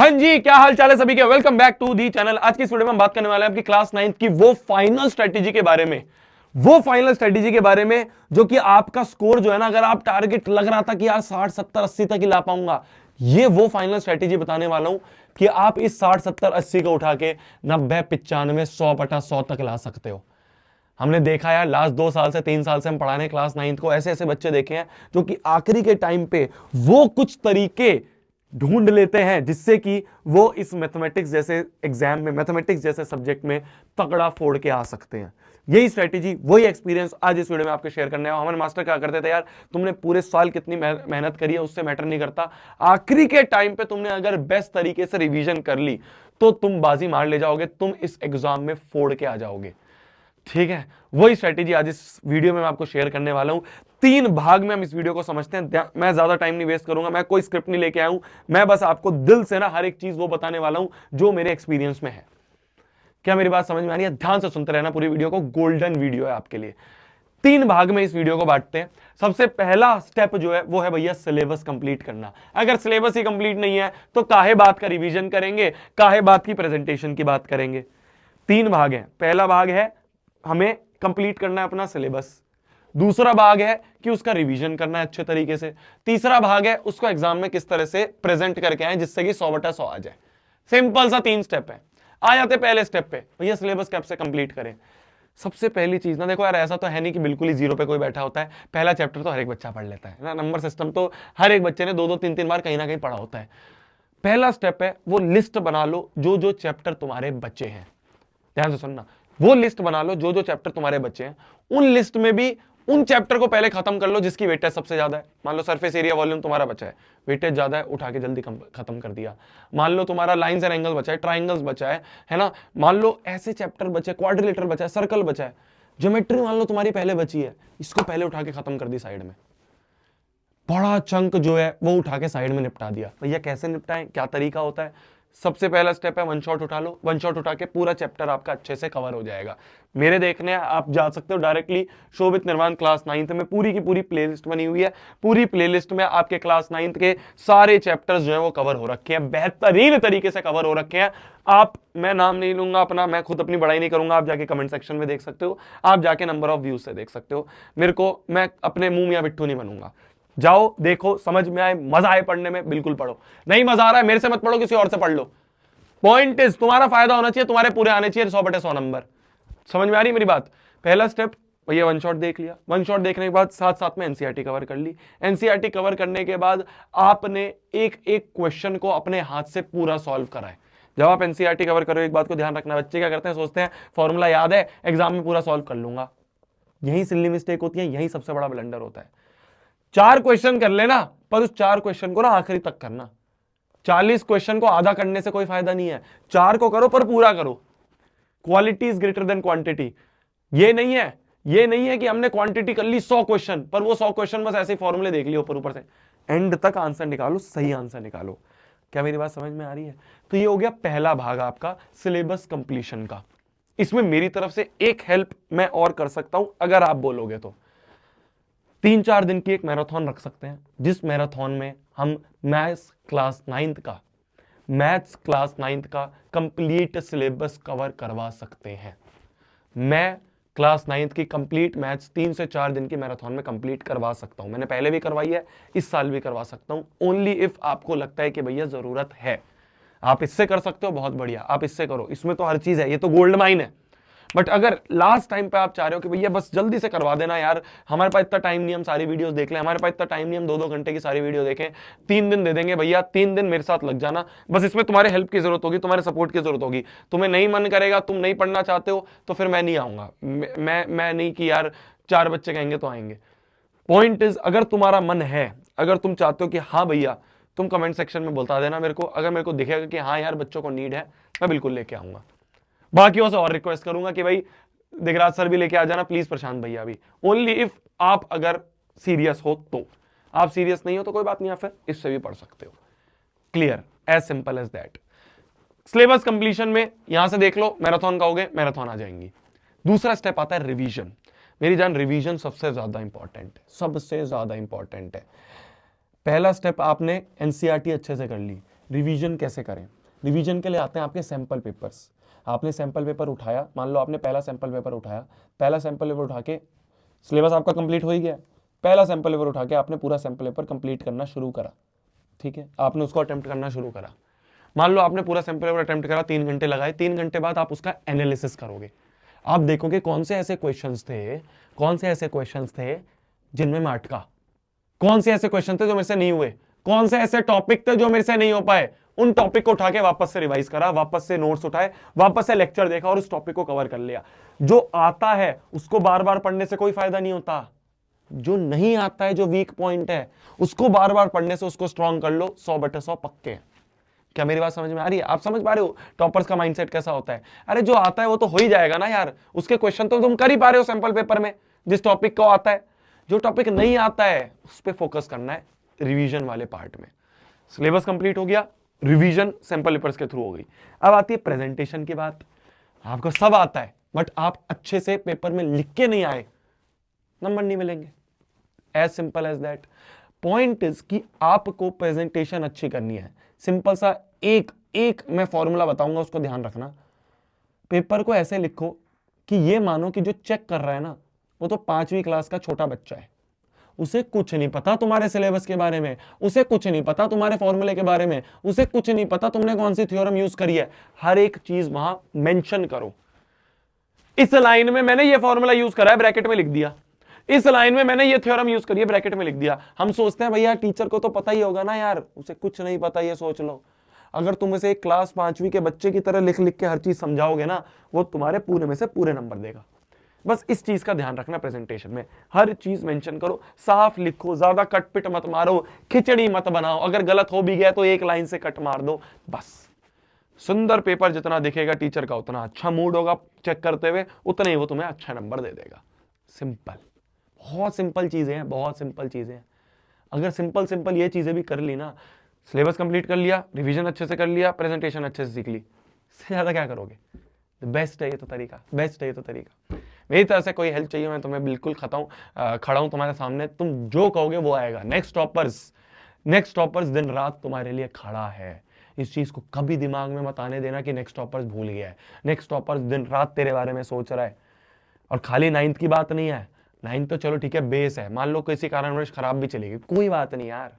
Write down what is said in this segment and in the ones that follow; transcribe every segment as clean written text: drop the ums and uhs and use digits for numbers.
हाँ जी, क्या हाल चाल है सभी के। Welcome back to the channel. आज की इस वीडियो में हम बात करने वाले हैं आपकी क्लास 9th की वो फाइनल स्ट्रेटेजी के बारे में। वो फाइनल स्ट्रेटेजी के बारे में जो कि आपका स्कोर जो है ना, अगर आप टारगेट लग रहा था कि यार 60 70 80 तक ही ला पाऊंगा, ये वो फाइनल स्ट्रेटेजी बताने वाला हूं कि आप इस 60 70 80 को उठा के 90 95 100/100 तक ला सकते हो। हमने देखा यार, लास्ट 2 साल से 3 साल से हम पढ़ा रहे हैं क्लास 9th को, ऐसे ऐसे बच्चे देखे हैं जो कि आखिरी के टाइम पे वो कुछ तरीके ढूंढ लेते हैं जिससे कि वो इस मैथमेटिक्स जैसे एग्जाम में, मैथमेटिक्स जैसे सब्जेक्ट में तगड़ा फोड़ के आ सकते हैं। यही स्ट्रेटेजी, वही एक्सपीरियंस आज इस वीडियो में आपके शेयर करने हैं। हमारे मास्टर क्या करते थे यार, तुमने पूरे साल कितनी मेहनत करी है उससे मैटर नहीं करता, आखिरी के टाइम पे तुमने अगर बेस्ट तरीके से रिवीजन कर ली तो तुम बाजी मार ले जाओगे, तुम इस एग्जाम में फोड़ के आ जाओगे। ठीक है, वही स्ट्रेटेजी आज इस वीडियो में मैं आपको शेयर करने वाला हूं। 3 भाग में हम इस वीडियो को समझते हैं। मैं ज्यादा टाइम नहीं वेस्ट करूंगा, मैं कोई स्क्रिप्ट नहीं लेके आया हूं, मैं बस आपको दिल से ना हर एक चीज वो बताने वाला हूं जो मेरे एक्सपीरियंस में है। क्या मेरी बात समझ में आ रही है? ध्यान से सुनते रहना पूरी वीडियो को, गोल्डन वीडियो है आपके लिए। 3 भाग में इस वीडियो को बांटते हैं। सबसे पहला स्टेप जो है वो है भैया सिलेबस कंप्लीट करना। अगर सिलेबस ही कंप्लीट नहीं है तो काहे बात का रिवीजन करेंगे, काहे बात की प्रेजेंटेशन की बात करेंगे। 3 भाग है। पहला भाग है हमें कंप्लीट करना है अपना सिलेबस, दूसरा भाग है कि उसका रिवीजन करना है अच्छे तरीके से, तीसरा भाग है उसको एग्जाम में किस तरह से प्रेजेंट करके आए जिससे कि 100/100 आ जाए। सिंपल सा 3 स्टेप है। आ जाते पहले स्टेप पे, भैया सिलेबस कैसे कंप्लीट करें। सबसे पहली चीज ना, देखो यार, ऐसा तो है नहीं कि बिल्कुल ही जीरो पे कोई बैठा होता है। पहला चैप्टर तो हर एक बच्चा पढ़ लेता है ना, नंबर सिस्टम तो हर एक बच्चे ने 2 2 3 3 बार कहीं ना कहीं पढ़ा होता है। पहला स्टेप है वो लिस्ट बना लो जो जो चैप्टर तुम्हारे बच्चे हैं। ध्यान से सुनना, वो लिस्ट बना लो जो जो चैप्टर तुम्हारे बच्चे हैं। उन लिस्ट में भी उन चैप्टर को पहले खत्म कर लो जिसकी वेटेज सबसे ज्यादा है। मान लो सरफेस एरिया वॉल्यूम तुम्हारा बचा है, वेटेज ज्यादा है, उठा के जल्दी खत्म कर दिया। मान लो तुम्हारा लाइंस एंड एंगल बचा है, ट्राइंगल्स बचा है ना। मान लो ऐसे चैप्टर बचे, क्वाड्रिलेटरल बचा है, सर्कल बचा है, ज्योमेट्री मान लो तुम्हारी पहले बची है, इसको पहले उठा के खत्म कर दी साइड में। बड़ा चंक जो है वो उठा के साइड में निपटा दिया। भैया कैसे निपटाएं, क्या तरीका होता है? सबसे पहला स्टेप है वन शॉट उठा लो। वन शॉट उठा के पूरा चैप्टर आपका अच्छे से कवर हो जाएगा। मेरे देखने आप जा सकते हो डायरेक्टली शोभित निर्वाण क्लास 9th में, पूरी की पूरी प्लेलिस्ट बनी हुई है। पूरी प्लेलिस्ट में आपके क्लास 9th के सारे चैप्टर्स जो है वो कवर हो रखे हैं, बेहतरीन तरीके से कवर हो रखे हैं। आप, मैं नाम नहीं लूंगा अपना, मैं खुद अपनी बड़ाई नहीं करूंगा, आप जाके कमेंट सेक्शन में देख सकते हो, आप जाके नंबर ऑफ व्यूज से देख सकते हो। मेरे को, मैं अपने मुंह मियां बिट्टू नहीं बनूंगा। जाओ देखो, समझ में आए, मजा आए पढ़ने में, बिल्कुल पढ़ो। नहीं मजा आ रहा है मेरे से मत पढ़ो, किसी और से पढ़ लो। पॉइंट इज तुम्हारा फायदा होना चाहिए, तुम्हारे पूरे आने चाहिए 100/100 नंबर। समझ में आ रही मेरी बात? पहला स्टेप भैया वन शॉट देख लिया। वन शॉट देखने के बाद साथ साथ में एनसीईआरटी कवर कर ली। एनसीईआरटी कवर करने के बाद आपने एक एक क्वेश्चन को अपने हाथ से पूरा सॉल्व करा है। जब आप एनसीईआरटी कवर करो, एक बात को ध्यान रखना, बच्चे क्या करते हैं, सोचते हैं फॉर्मूला याद है, एग्जाम में पूरा सॉल्व कर लूंगा। यही सिल्ली मिस्टेक होती है, यही सबसे बड़ा ब्लंडर होता है। 4 क्वेश्चन कर लेना, पर उस 4 क्वेश्चन को ना आखिरी तक करना। 40 क्वेश्चन को आधा करने से कोई फायदा नहीं है। 4 को करो पर पूरा करो। Quality is greater than quantity. ये नहीं है कि हमने क्वांटिटी कर ली 100 क्वेश्चन, पर वो 100 क्वेश्चन बस ऐसे फॉर्मूले देख लिए ऊपर ऊपर से। एंड तक आंसर निकालो, सही आंसर निकालो। क्या मेरी बात समझ में आ रही है? तो ये हो गया पहला भाग आपका सिलेबस कंप्लीशन का। इसमें मेरी तरफ से एक हेल्प मैं और कर सकता हूं, अगर आप बोलोगे तो 3-4 दिन की एक मैराथन रख सकते हैं, जिस मैराथन में हम मैथ्स क्लास 9th का कंप्लीट सिलेबस कवर करवा सकते हैं। मैं क्लास 9th की कंप्लीट मैथ्स 3 से 4 दिन की मैराथन में कंप्लीट करवा सकता हूं। मैंने पहले भी करवाई है, इस साल भी करवा सकता हूं, ओनली इफ आपको लगता है कि भैया जरूरत है। आप इससे कर सकते हो, बहुत बढ़िया, आप इससे करो, इसमें तो हर चीज है, ये तो गोल्ड माइन है। बट अगर लास्ट टाइम पे आप चाह रहे हो कि भैया बस जल्दी से करवा देना यार, हमारे पास इतना टाइम नहीं, हम सारी वीडियोस देख लें, हमारे पास इतना टाइम नहीं, हम 2-2 घंटे की सारी वीडियो देखें, 3 दिन दे देंगे भैया, 3 दिन मेरे साथ लग जाना, बस इसमें तुम्हारे हेल्प की जरूरत होगी, तुम्हारे सपोर्ट की जरूरत होगी। तुम्हें नहीं मन करेगा, तुम नहीं पढ़ना चाहते हो, तो फिर मैं नहीं आऊंगा। मैं नहीं कि यार 4 बच्चे कहेंगे तो आएंगे। पॉइंट इज, अगर तुम्हारा मन है, अगर तुम चाहते हो कि हाँ भैया, तुम कमेंट सेक्शन में बता देना मेरे को। अगर मेरे को दिखेगा कि हाँ यार बच्चों को नीड है, मैं बिल्कुल लेके आऊंगा। बाकियों से और रिक्वेस्ट करूंगा कि भाई दिगराज सर भी लेके आ जाना प्लीज, प्रशांत भैया भी, ओनली इफ आप अगर सीरियस हो तो। आप सीरियस नहीं हो तो कोई बात नहीं, आप फिर इससे भी पढ़ सकते हो। Clear, as simple as that. Syllabus completion में यहां से देख लो, मैराथन का हो गए, मैराथन आ जाएंगी। दूसरा स्टेप आता है रिवीजन। मेरी जान, रिवीजन सबसे ज्यादा इंपॉर्टेंट है, सबसे ज्यादा इंपॉर्टेंट है। पहला स्टेप, आपने एनसीईआरटी अच्छे से कर ली। रिवीजन कैसे करें? रिवीजन के लिए आते हैं आपके सैंपल पेपर्स। आपने सैंपल पेपर उठाया, मान लो आपने पहला सैंपल पेपर उठाया, पहला सैंपल पेपर उठा के सिलेबस आपका कंप्लीट हो ही गया, पहला सैंपल पेपर उठा के आपने पूरा सैंपल पेपर कंप्लीट करना शुरू करा, ठीक है, आपने उसको अटेम्प्ट करना शुरू करा। मान लो आपने पूरा सैंपल पेपर अटेम्प्ट करा, 3 घंटे लगाए, 3 घंटे बाद आप उसका एनालिसिस करोगे। आप देखोगे कौन से ऐसे क्वेश्चंस थे, कौन से ऐसे क्वेश्चंस थे जिनमें मैं अटका, कौन से ऐसे क्वेश्चन थे जो मेरे से नहीं हुए, कौन से ऐसे टॉपिक थे जो मेरे से नहीं हो पाए। उन टॉपिक को उठा के वापस से रिवाइज करा, वापस से नोट्स उठाए, वापस से लेक्चर देखा और उस टॉपिक को कवर कर लिया। जो आता है उसको बार बार पढ़ने से कोई फायदा नहीं होता, जो नहीं आता है, जो वीक पॉइंट है, उसको बार बार पढ़ने से उसको स्ट्रॉन्ग कर लो। 100/100 पक्के हैं। क्या मेरी बात समझ में आ रही है? आप समझ पा रहे हो टॉपर्स का माइंडसेट कैसा होता है? अरे जो आता है वो तो हो ही जाएगा ना यार, उसके क्वेश्चन तो तुम कर ही पा रहे हो सैंपल पेपर में, जिस टॉपिक को आता है। जो टॉपिक नहीं आता है उस पर फोकस करना है रिवीजन वाले पार्ट में। सिलेबस कंप्लीट हो गया, रिवीजन सैंपल पेपर्स के थ्रू हो गई। अब आती है प्रेजेंटेशन की बात। आपको सब आता है बट आप अच्छे से पेपर में लिख के नहीं आए, नंबर नहीं मिलेंगे। As simple as that. Point is कि आपको प्रेजेंटेशन अच्छी करनी है। सिंपल सा एक मैं फॉर्मूला बताऊंगा, उसको ध्यान रखना। पेपर को ऐसे लिखो कि ये मानो कि जो चेक कर रहा है ना वो तो 5वीं क्लास का छोटा बच्चा है, उसे कुछ नहीं पता तुम्हारे सिलेबस के बारे में, उसे कुछ नहीं पता तुम्हारे फॉर्मूले के बारे में, उसे कुछ नहीं पता तुमने कौन सी थ्योरम यूज करी है। हर एक चीज वहां मेंशन करो। इस लाइन में मैंने ये फॉर्मूला यूज करा है, ब्रैकेट में लिख दिया। इस लाइन में मैंने ये थ्योरम यूज करी है, ब्रैकेट में लिख दिया। हम सोचते हैं भैया टीचर को तो पता ही होगा ना यार, उसे कुछ नहीं पता, ये सोच लो। अगर तुम इसे एक क्लास 5वीं के बच्चे की तरह लिख लिख के हर चीज समझाओगे ना, वो तुम्हारे पूरे में से पूरे नंबर देगा। बस इस चीज का ध्यान रखना, प्रेजेंटेशन में हर चीज मेंशन करो, साफ लिखो, ज्यादा कटपिट मत मारो, खिचड़ी मत बनाओ। अगर गलत हो भी गया तो एक लाइन से कट मार दो बस। सुंदर पेपर जितना दिखेगा टीचर का उतना अच्छा मूड होगा चेक करते हुए, उतना ही वो तुम्हें अच्छा नंबर दे देगा। सिंपल, बहुत सिंपल चीजें हैं, बहुत सिंपल चीजें हैं। अगर सिंपल सिंपल ये चीजें भी कर ली ना, सिलेबस कंप्लीट कर लिया, रिवीजन अच्छे से कर लिया, प्रेजेंटेशन अच्छे से सीख ली, इससे ज्यादा क्या करोगे? बेस्ट है ये तो तरीका, बेस्ट है ये तो तरीका। मेरी तरफ से कोई हेल्प चाहिए मैं तुम्हें बिल्कुल खड़ा हूं तुम्हारे सामने। तुम जो कहोगे वो आएगा। नेक्स्ट टॉपर्स दिन रात तुम्हारे लिए खड़ा है। इस चीज को कभी दिमाग में मत आने देना कि नेक्स्ट टॉपर्स भूल गया है। नेक्स्ट टॉपर्स दिन रात तेरे बारे में सोच रहा है। और खाली 9th की बात नहीं है, 9th तो चलो ठीक है बेस है, मान लो किसी कारणवश खराब भी चलेगी, कोई बात नहीं यार,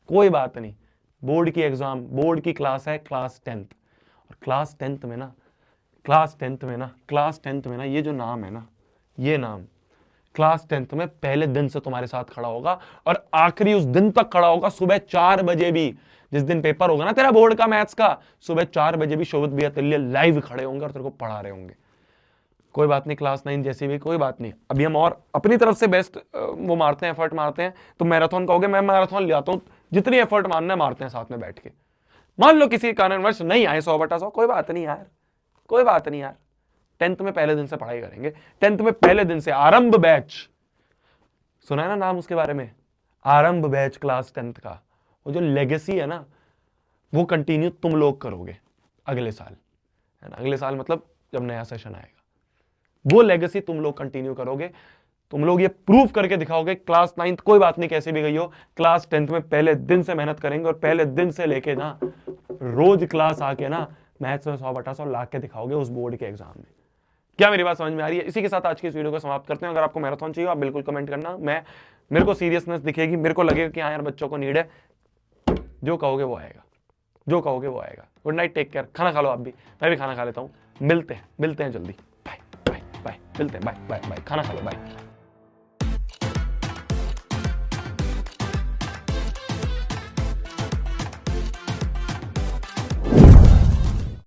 कोई बात नहीं। बोर्ड की एग्जाम, बोर्ड की क्लास है, क्लास 10th। और क्लास 10th में ना ये जो नाम है ना, ये नाम क्लास 10th में पहले दिन से तुम्हारे साथ खड़ा होगा और आखिरी उस दिन तक खड़ा होगा। सुबह 4 बजे भी, जिस दिन पेपर होगा ना तेरा बोर्ड का मैथ्स का, सुबह 4 बजे भी शोभित भैया तेरे लिए लाइव खड़े होंगे और तेरे को पढ़ा रहे होंगे। कोई बात नहीं, क्लास 9 जैसी भी कोई बात नहीं। अभी हम और अपनी तरफ से बेस्ट वो मारते हैं, एफर्ट मारते हैं। तो मैराथन कहोगे, मैं मैराथन ले आता हूं, जितनी एफर्ट मारना है मारते हैं साथ में बैठ के। मान लो किसी कारणवश नहीं आए 100/100, कोई बात नहीं यार, कोई बात नहीं यार। 10th में पहले दिन से पढ़ाई करेंगे। 10th में पहले दिन से आरंभ बैच, सुना है ना नाम उसके बारे में, आरंभ बैच क्लास 10th का। वो जो लेगेसी है ना वो कंटिन्यू तुम लोग करोगे अगले साल, है ना। अगले साल मतलब जब नया सेशन आएगा, वो लेगेसी तुम लोग कंटिन्यू करोगे। तुम लोग ये प्रूव करके दिखाओगे क्लास 9th कोई बात नहीं कैसे भी गई हो, क्लास 10th में पहले दिन से मेहनत करेंगे और पहले दिन से लेके ना रोज क्लास आके ना मैथ्स में 100/100 ला के दिखाओगे उस बोर्ड के एग्जाम में। क्या मेरी बात समझ में आ रही है? इसी के साथ आज की इस वीडियो को समाप्त करते हैं। अगर आपको मैराथन चाहिए आप बिल्कुल कमेंट करना, मेरे को सीरियसनेस दिखेगी, मेरे को लगेगा कि हाँ यार बच्चों को नीड है। जो कहोगे वो आएगा, जो कहोगे वो आएगा। गुड नाइट, टेक केयर, खाना खा लो आप भी, मैं भी खाना खा लेता हूँ। मिलते हैं जल्दी, बाय बाय बाय, मिलते हैं, बाय बाय बाय, खाना खा लो, बाय।